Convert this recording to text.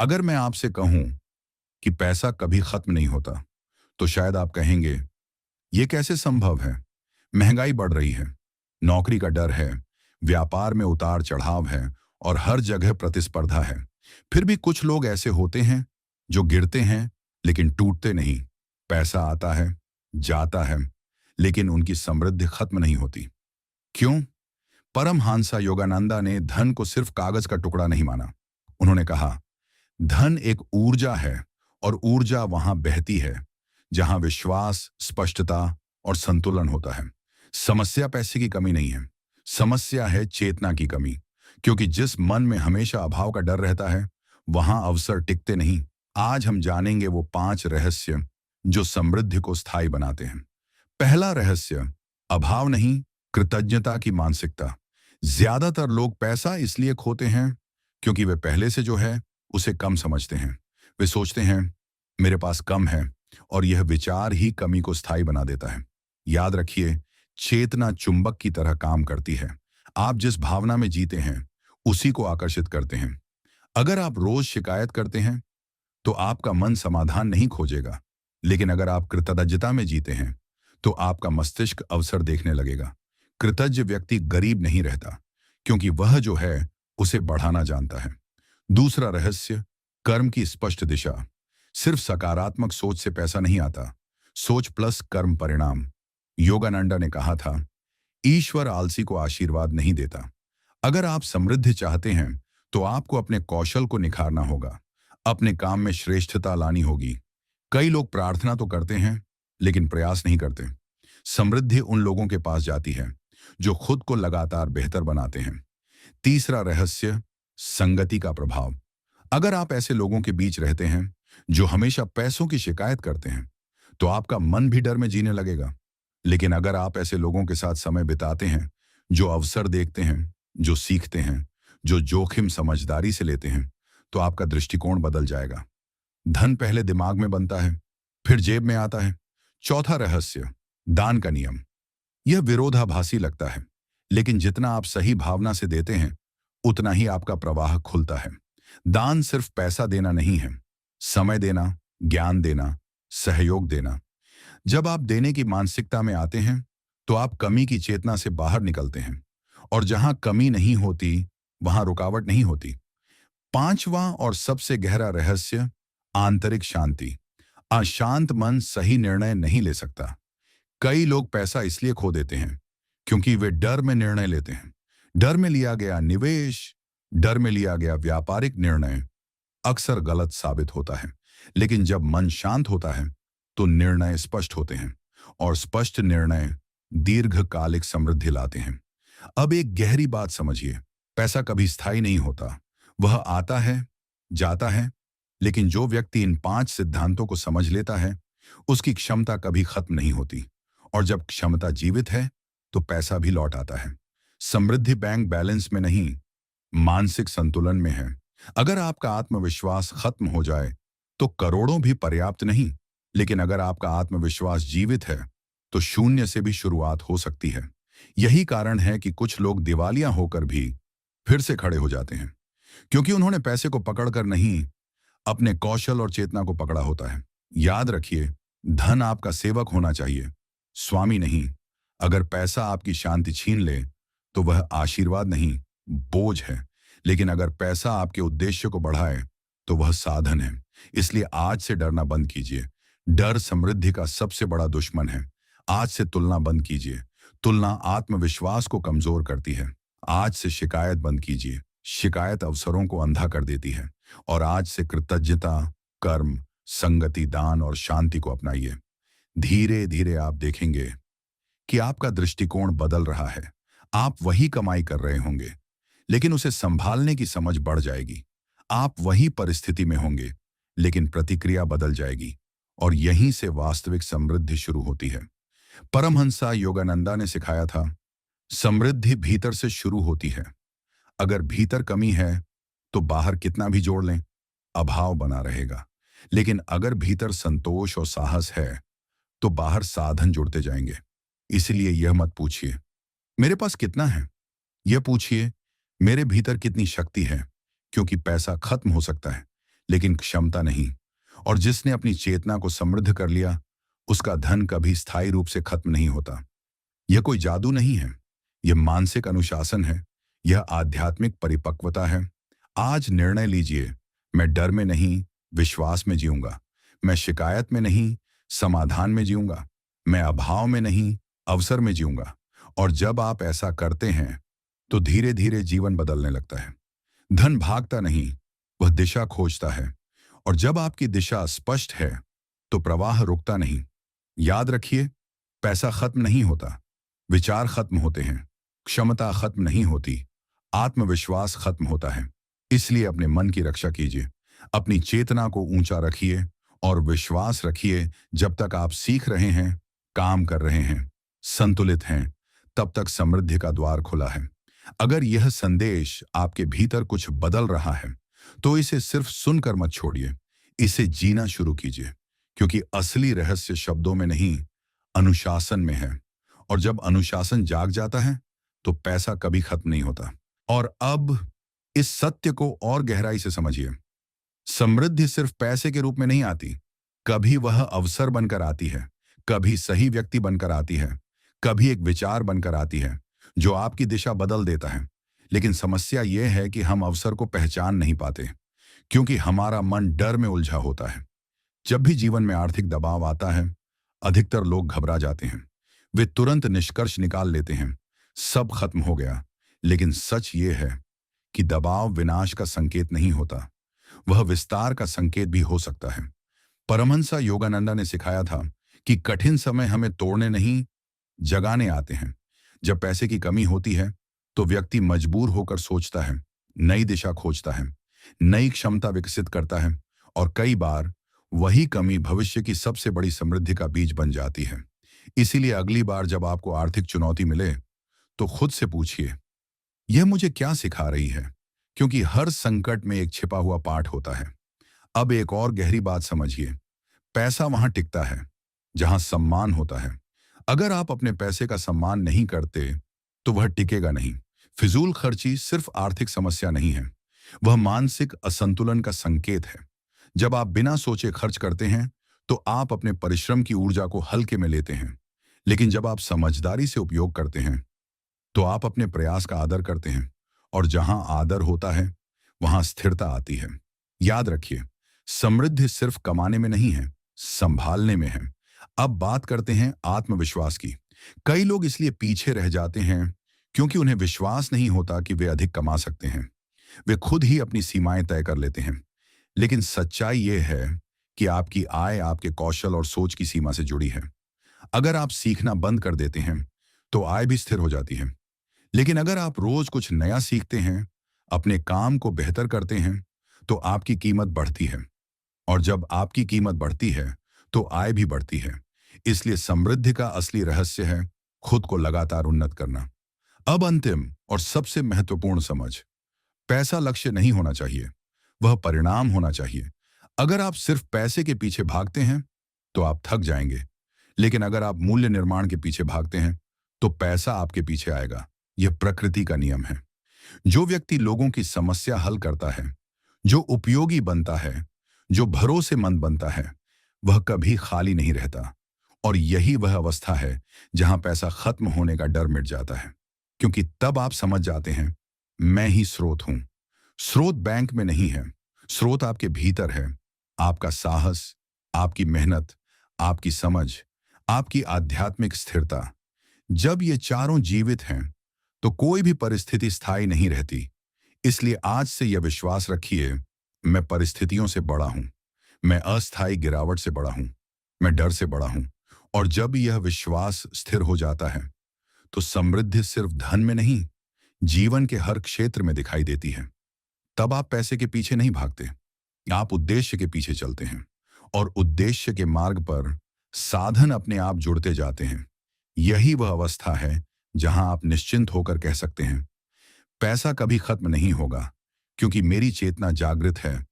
अगर मैं आपसे कहूं कि पैसा कभी खत्म नहीं होता, तो शायद आप कहेंगे, ये कैसे संभव है? महंगाई बढ़ रही है, नौकरी का डर है, व्यापार में उतार चढ़ाव है और हर जगह प्रतिस्पर्धा है। फिर भी कुछ लोग ऐसे होते हैं जो गिरते हैं लेकिन टूटते नहीं। पैसा आता है, जाता है, लेकिन उनकी समृद्धि खत्म नहीं होती। क्यों? परमहंस योगानंदा ने धन को सिर्फ कागज का टुकड़ा नहीं माना। उन्होंने कहा, धन एक ऊर्जा है और ऊर्जा वहां बहती है जहां विश्वास, स्पष्टता और संतुलन होता है। समस्या पैसे की कमी नहीं है, समस्या है चेतना की कमी। क्योंकि जिस मन में हमेशा अभाव का डर रहता है, वहां अवसर टिकते नहीं। आज हम जानेंगे वो 5 रहस्य जो समृद्धि को स्थायी बनाते हैं। पहला रहस्य, अभाव नहीं, कृतज्ञता की मानसिकता। ज्यादातर लोग पैसा इसलिए खोते हैं क्योंकि वे पहले से जो है उसे कम समझते हैं। वे सोचते हैं, मेरे पास कम है, और यह विचार ही कमी को स्थायी बना देता है। याद रखिए, चेतना चुंबक की तरह काम करती है। आप जिस भावना में जीते हैं उसी को आकर्षित करते हैं। अगर आप रोज शिकायत करते हैं तो आपका मन समाधान नहीं खोजेगा, लेकिन अगर आप कृतज्ञता में जीते हैं तो आपका मस्तिष्क अवसर देखने लगेगा। कृतज्ञ व्यक्ति गरीब नहीं रहता, क्योंकि वह जो है उसे बढ़ाना जानता है। दूसरा रहस्य, कर्म की स्पष्ट दिशा। सिर्फ सकारात्मक सोच से पैसा नहीं आता, सोच प्लस कर्म परिणाम। योगानंदा ने कहा था, ईश्वर आलसी को आशीर्वाद नहीं देता। अगर आप समृद्धि चाहते हैं तो आपको अपने कौशल को निखारना होगा, अपने काम में श्रेष्ठता लानी होगी। कई लोग प्रार्थना तो करते हैं लेकिन प्रयास नहीं करते। समृद्धि उन लोगों के पास जाती है जो खुद को लगातार बेहतर बनाते हैं। तीसरा रहस्य, संगति का प्रभाव। अगर आप ऐसे लोगों के बीच रहते हैं जो हमेशा पैसों की शिकायत करते हैं, तो आपका मन भी डर में जीने लगेगा। लेकिन अगर आप ऐसे लोगों के साथ समय बिताते हैं जो अवसर देखते हैं, जो सीखते हैं, जो जोखिम समझदारी से लेते हैं, तो आपका दृष्टिकोण बदल जाएगा। धन पहले दिमाग में बनता है, फिर जेब में आता है। चौथा रहस्य, दान का नियम। यह विरोधाभासी लगता है, लेकिन जितना आप सही भावना से देते हैं उतना ही आपका प्रवाह खुलता है। दान सिर्फ पैसा देना नहीं है, समय देना, ज्ञान देना, सहयोग देना। जब आप देने की मानसिकता में आते हैं तो आप कमी की चेतना से बाहर निकलते हैं, और जहां कमी नहीं होती वहां रुकावट नहीं होती। पांचवां और सबसे गहरा रहस्य, आंतरिक शांति। अशांत मन सही निर्णय नहीं ले सकता। कई लोग पैसा इसलिए खो देते हैं क्योंकि वे डर में निर्णय लेते हैं। डर में लिया गया निवेश, डर में लिया गया व्यापारिक निर्णय अक्सर गलत साबित होता है। लेकिन जब मन शांत होता है तो निर्णय स्पष्ट होते हैं, और स्पष्ट निर्णय दीर्घकालिक समृद्धि लाते हैं। अब एक गहरी बात समझिए, पैसा कभी स्थायी नहीं होता। वह आता है, जाता है, लेकिन जो व्यक्ति इन 5 सिद्धांतों को समझ लेता है उसकी क्षमता कभी खत्म नहीं होती। और जब क्षमता जीवित है तो पैसा भी लौट आता है। समृद्धि बैंक बैलेंस में नहीं, मानसिक संतुलन में है। अगर आपका आत्मविश्वास खत्म हो जाए तो करोड़ों भी पर्याप्त नहीं, लेकिन अगर आपका आत्मविश्वास जीवित है तो शून्य से भी शुरुआत हो सकती है। यही कारण है कि कुछ लोग दिवालिया होकर भी फिर से खड़े हो जाते हैं, क्योंकि उन्होंने पैसे को पकड़कर नहीं, अपने कौशल और चेतना को पकड़ा होता है। याद रखिए, धन आपका सेवक होना चाहिए, स्वामी नहीं। अगर पैसा आपकी शांति छीन ले तो वह आशीर्वाद नहीं, बोझ है। लेकिन अगर पैसा आपके उद्देश्य को बढ़ाए तो वह साधन है। इसलिए आज से डरना बंद कीजिए। डर समृद्धि का सबसे बड़ा दुश्मन है। आज से तुलना बंद कीजिए। तुलना आत्मविश्वास को कमजोर करती है। आज से शिकायत बंद कीजिए। शिकायत अवसरों को अंधा कर देती है। और आज से कृतज्ञता, कर्म, संगति, दान और शांति को अपनाइए। धीरे धीरे आप देखेंगे कि आपका दृष्टिकोण बदल रहा है। आप वही कमाई कर रहे होंगे, लेकिन उसे संभालने की समझ बढ़ जाएगी। आप वही परिस्थिति में होंगे, लेकिन प्रतिक्रिया बदल जाएगी। और यहीं से वास्तविक समृद्धि शुरू होती है। परमहंस योगानंदा ने सिखाया था, समृद्धि भीतर से शुरू होती है। अगर भीतर कमी है तो बाहर कितना भी जोड़ लें, अभाव बना रहेगा। लेकिन अगर भीतर संतोष और साहस है तो बाहर साधन जुड़ते जाएंगे। इसलिए यह मत पूछिए, मेरे पास कितना है। यह पूछिए, मेरे भीतर कितनी शक्ति है। क्योंकि पैसा खत्म हो सकता है, लेकिन क्षमता नहीं। और जिसने अपनी चेतना को समृद्ध कर लिया, उसका धन कभी स्थायी रूप से खत्म नहीं होता। यह कोई जादू नहीं है, यह मानसिक अनुशासन है, यह आध्यात्मिक परिपक्वता है। आज निर्णय लीजिए, मैं डर में नहीं, विश्वास में जीऊंगा। मैं शिकायत में नहीं, समाधान में जीऊंगा। मैं अभाव में नहीं, अवसर में जीऊंगा। और जब आप ऐसा करते हैं, तो धीरे धीरे जीवन बदलने लगता है। धन भागता नहीं, वह दिशा खोजता है। और जब आपकी दिशा स्पष्ट है, तो प्रवाह रुकता नहीं। याद रखिए, पैसा खत्म नहीं होता, विचार खत्म होते हैं, क्षमता खत्म नहीं होती, आत्मविश्वास खत्म होता है। इसलिए अपने मन की रक्षा कीजिए, अपनी चेतना को ऊंचा रखिए और विश्वास रखिए, जब तक आप सीख रहे हैं, काम कर रहे हैं, संतुलित हैं, तब तक समृद्धि का द्वार खुला है। अगर यह संदेश आपके भीतर कुछ बदल रहा है, तो इसे सिर्फ सुनकर मत छोड़िए, इसे जीना शुरू कीजिए। क्योंकि असली रहस्य शब्दों में नहीं, अनुशासन में है। और जब अनुशासन जाग जाता है, तो पैसा कभी खत्म नहीं होता। और अब इस सत्य को और गहराई से समझिए। समृद्धि सिर्फ पैसे के रूप में नहीं आती, कभी वह अवसर बनकर आती है, कभी सही व्यक्ति बनकर आती है, कभी एक विचार बनकर आती है जो आपकी दिशा बदल देता है। लेकिन समस्या यह है कि हम अवसर को पहचान नहीं पाते, क्योंकि हमारा मन डर में उलझा होता है। जब भी जीवन में आर्थिक दबाव आता है, अधिकतर लोग घबरा जाते हैं। वे तुरंत निष्कर्ष निकाल लेते हैं, सब खत्म हो गया। लेकिन सच ये है कि दबाव विनाश का संकेत नहीं होता, वह विस्तार का संकेत भी हो सकता है। परमहंस योगानंदा ने सिखाया था कि कठिन समय हमें तोड़ने नहीं, जगाने आते हैं। जब पैसे की कमी होती है, तो व्यक्ति मजबूर होकर सोचता है, नई दिशा खोजता है, नई क्षमता विकसित करता है। और कई बार वही कमी भविष्य की सबसे बड़ी समृद्धि का बीज बन जाती है। इसीलिए अगली बार जब आपको आर्थिक चुनौती मिले, तो खुद से पूछिए, यह मुझे क्या सिखा रही है? क्योंकि हर संकट में एक छिपा हुआ पाठ होता है। अब एक और गहरी बात समझिए, पैसा वहां टिकता है जहां सम्मान होता है। अगर आप अपने पैसे का सम्मान नहीं करते, तो वह टिकेगा नहीं। फिजूल खर्ची सिर्फ आर्थिक समस्या नहीं है, वह मानसिक असंतुलन का संकेत है। जब आप बिना सोचे खर्च करते हैं, तो आप अपने परिश्रम की ऊर्जा को हल्के में लेते हैं। लेकिन जब आप समझदारी से उपयोग करते हैं, तो आप अपने प्रयास का आदर करते हैं। और जहां आदर होता है, वहां स्थिरता आती है। याद रखिए, समृद्धि सिर्फ कमाने में नहीं है, संभालने में है। अब बात करते हैं आत्मविश्वास की। कई लोग इसलिए पीछे रह जाते हैं क्योंकि उन्हें विश्वास नहीं होता कि वे अधिक कमा सकते हैं। वे खुद ही अपनी सीमाएं तय कर लेते हैं। लेकिन सच्चाई यह है कि आपकी आय आपके कौशल और सोच की सीमा से जुड़ी है। अगर आप सीखना बंद कर देते हैं, तो आय भी स्थिर हो जाती है। लेकिन अगर आप रोज कुछ नया सीखते हैं, अपने काम को बेहतर करते हैं, तो आपकी कीमत बढ़ती है। और जब आपकी कीमत बढ़ती है, तो आय भी बढ़ती है। इसलिए समृद्धि का असली रहस्य है खुद को लगातार उन्नत करना। अब अंतिम और सबसे महत्वपूर्ण समझ, पैसा लक्ष्य नहीं होना चाहिए, वह परिणाम होना चाहिए। अगर आप सिर्फ पैसे के पीछे भागते हैं, तो आप थक जाएंगे। लेकिन अगर आप मूल्य निर्माण के पीछे भागते हैं, तो पैसा आपके पीछे आएगा। यह प्रकृति का नियम है। जो व्यक्ति लोगों की समस्या हल करता है, जो उपयोगी बनता है, जो भरोसेमंद बनता है, वह कभी खाली नहीं रहता। और यही वह अवस्था है जहां पैसा खत्म होने का डर मिट जाता है। क्योंकि तब आप समझ जाते हैं, मैं ही स्रोत हूं। स्रोत बैंक में नहीं है, स्रोत आपके भीतर है। आपका साहस, आपकी मेहनत, आपकी समझ, आपकी आध्यात्मिक स्थिरता। जब ये चारों जीवित हैं, तो कोई भी परिस्थिति स्थायी नहीं रहती। इसलिए आज से यह विश्वास रखिए, मैं परिस्थितियों से बड़ा हूं, मैं अस्थायी गिरावट से बड़ा हूं, मैं डर से बड़ा हूं। और जब यह विश्वास स्थिर हो जाता है, तो समृद्धि सिर्फ धन में नहीं, जीवन के हर क्षेत्र में दिखाई देती है। तब आप पैसे के पीछे नहीं भागते, आप उद्देश्य के पीछे चलते हैं। और उद्देश्य के मार्ग पर साधन अपने आप जुड़ते जाते हैं। यही वह अवस्था है जहां आप निश्चिंत होकर कह सकते हैं, पैसा कभी खत्म नहीं होगा, क्योंकि मेरी चेतना जागृत है,